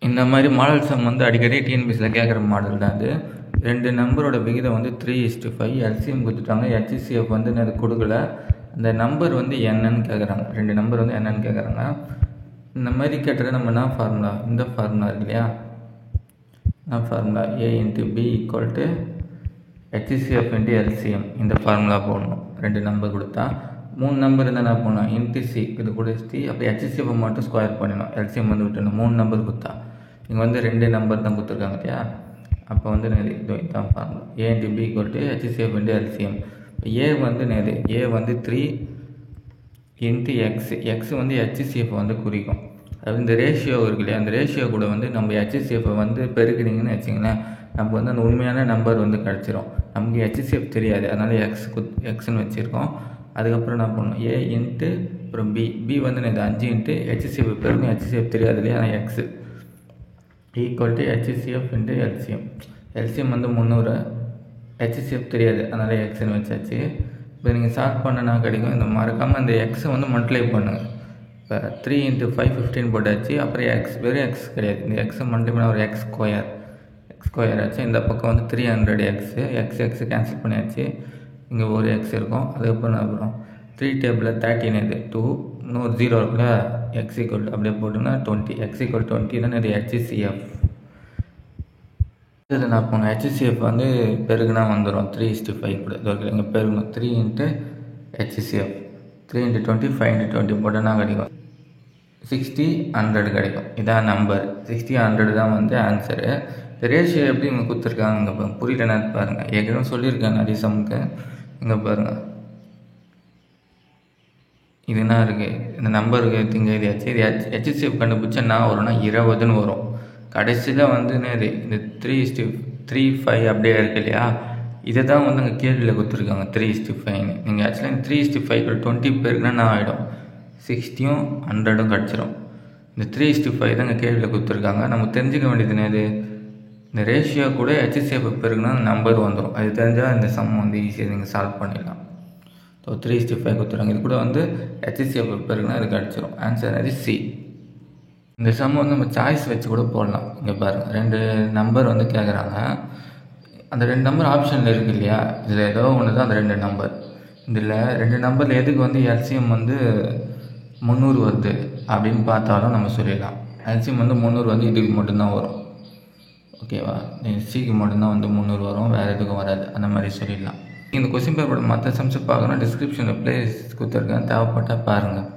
இந்த மாதிரி model some வந்து அடிக்கடி டிஎன்பிஎஸ்சியில் கேட்குற மாடல் தான் அது. 2 நம்பரோட விகிதம் வந்து 3:5. எல்சிஎம் கொடுத்துட்டாங்க. ஹெச்சிசிஎஃப் வந்து அது கொடுக்கல. அந்த நம்பர் வந்து என்னன்னு கேட்குறாங்க. 2 நம்பர் வந்து என்னன்னு கேட்குறாங்க. இந்த மாதிரி கேட்டதை நம்ம என்ன ஃபார்முலா, இந்த ஃபார்முலா இருக்கு இல்லையா, என்ன formula, A × B = HCF × LCM. இந்த ஃபார்முலா போடணும். 2 நம்பர் கொடுத்தா 3 நம்பர் இருந்தால் என்ன பண்ணணும், இன்ட்டு சி இது கூட சி, அப்போ HCF மட்டும் ஸ்கொயர் பண்ணிடணும், எல்சிஎம் வந்து விட்டுணும். 3 நம்பர் கொடுத்தா இங்கே வந்து 2 நம்பர் தான் கொடுத்துருக்காங்க இல்லையா. அப்போ வந்து இதுதான் formula. A × B = HCF × LCM. ஏ வந்து A வந்து 3 × X வந்து HCF வந்து குறிக்கும். அது இந்த ரேஷியோ இருக்கு இல்லையா, அந்த ரேஷியோ கூட வந்து நம்ம HCF வந்து பெருக்கினீங்கன்னு வச்சிங்களேன், நமக்கு வந்து அந்த உண்மையான நம்பர் வந்து கிடச்சிரும். நமக்கு HCF தெரியாது, அதனால் எக்ஸ்ன்னு வச்சுருக்கோம். அதுக்கப்புறம் என்ன பண்ணணும், A × அப்புறம் B வந்து 5 × HCF பெருக்கும். HCF தெரியாது இல்லையா, ஆனால் X = HCF × LCM. LCM வந்து 300, HCF தெரியாது, அதனால் எக்ஸ்ன்னு வச்சாச்சு. இப்போ நீங்கள் சால்வ் பண்ணனா கிடைக்கும். இந்த மறக்காமல் இந்த எக்ஸை வந்து மல்டிப்ளை பண்ணுங்கள். இப்போ 3 × 5 15 போட்டாச்சு. அப்புறம் எக்ஸ் வெறும் எக்ஸ் கிடையாது, இந்த எக்ஸை மல்டிப்ளை பண்ண ஒரு எக்ஸ் ஸ்கொயர் ஆச்சு. இந்த பக்கம் வந்து 300 எக்ஸ் கேன்சல் பண்ணியாச்சு. இங்கே ஒரு எக்ஸ் இருக்கும். அதுக்கப்புறம் அப்புறம் 3 டேபிளில் 13 இது 2, இன்னொரு 0 இருக்குல்ல, எக்ஸ் = அப்படியே போட்டோம்னா 20. எக்ஸ் = 20 தான் இது HCF. இதில் நான் போனேன் HCF வந்து பெருகுனா வந்துடும் 3:5 கூட. இது இங்கே பெருகணும். 3 × HCF 3 × 20 5 × 20 போட்டோன்னா கிடைக்கும் 60 100 கிடைக்கும். இதான் நம்பர் 60 100 தான் வந்து ஆன்சரு. இந்த ரேஷியோ எப்படி இங்கே கொடுத்துருக்காங்க இங்கே புரியலன்னா பாருங்கள். ஏற்கனவே சொல்லியிருக்காங்க நிறைய சம்முக்கு. இங்கே பாருங்கள், இது என்ன இருக்குது, இந்த நம்பருக்கு திங்க இதாச்சு. இது HCF கண்டுபிடிச்சா என்ன வரும்னா 20ன்னு வரும். கடைசியில் வந்து இந்த 3:5 அப்படியே இருக்கு இல்லையா, இதை தான் வந்து அங்கே கேள்வியில் கொடுத்துருக்காங்க 3:5ன்னு. நீங்கள் ஆக்சுவலாக 3:5 20 பேருக்குன்னா என்ன ஆகிடும், 60யும் 100ம் கிடச்சிரும். இந்த 3:5 தான் இங்கே கேள்வியில் கொடுத்துருக்காங்க. நம்ம தெரிஞ்சுக்க வேண்டியது என்னது, இந்த ரேஷியோ கூட HCF பெருக்குன்னா நம்பர் வந்துடும். அது தெரிஞ்சால் இந்த சம் வந்து ஈஸியாக நீங்கள் சால்வ் பண்ணிடலாம். ஸோ 3:5 கொடுத்துருக்காங்க. இது கூட வந்து HCF பெருக்குன்னா அது கிடச்சிரும். ஆன்சர் அது சி. இந்த சம் வந்து நம்ம சாய்ஸ் வச்சு கூட போடலாம். இங்கே பாருங்கள், 2 நம்பர் வந்து கேட்குறாங்க. அந்த 2 நம்பர் ஆப்ஷனில் இருக்குது இல்லையா, இதில் ஏதோ ஒன்று தான் அந்த 2 நம்பர். இதில் 2 நம்பரில் எதுக்கு வந்து எல்சிஎம் வந்து 300 வருது அப்படின்னு பார்த்தாலும் நம்ம சொல்லிடலாம். எல்சிஎம் வந்து 300 வந்து இதுக்கு மட்டும்தான் வரும். ஓகேவா, சிக்கு மட்டும்தான் வந்து 300 வரும், வேறு எதுக்கும் வராது. அந்த மாதிரி சொல்லிடலாம். இந்த கொஸ்டின் பேப்பரோட மற்ற சம்ஸை பார்க்கணும். டிஸ்கிரிப்ஷனில் ப்ளேஸ் கொடுத்துருக்கேன், தேவைப்பட்டால் பாருங்கள்.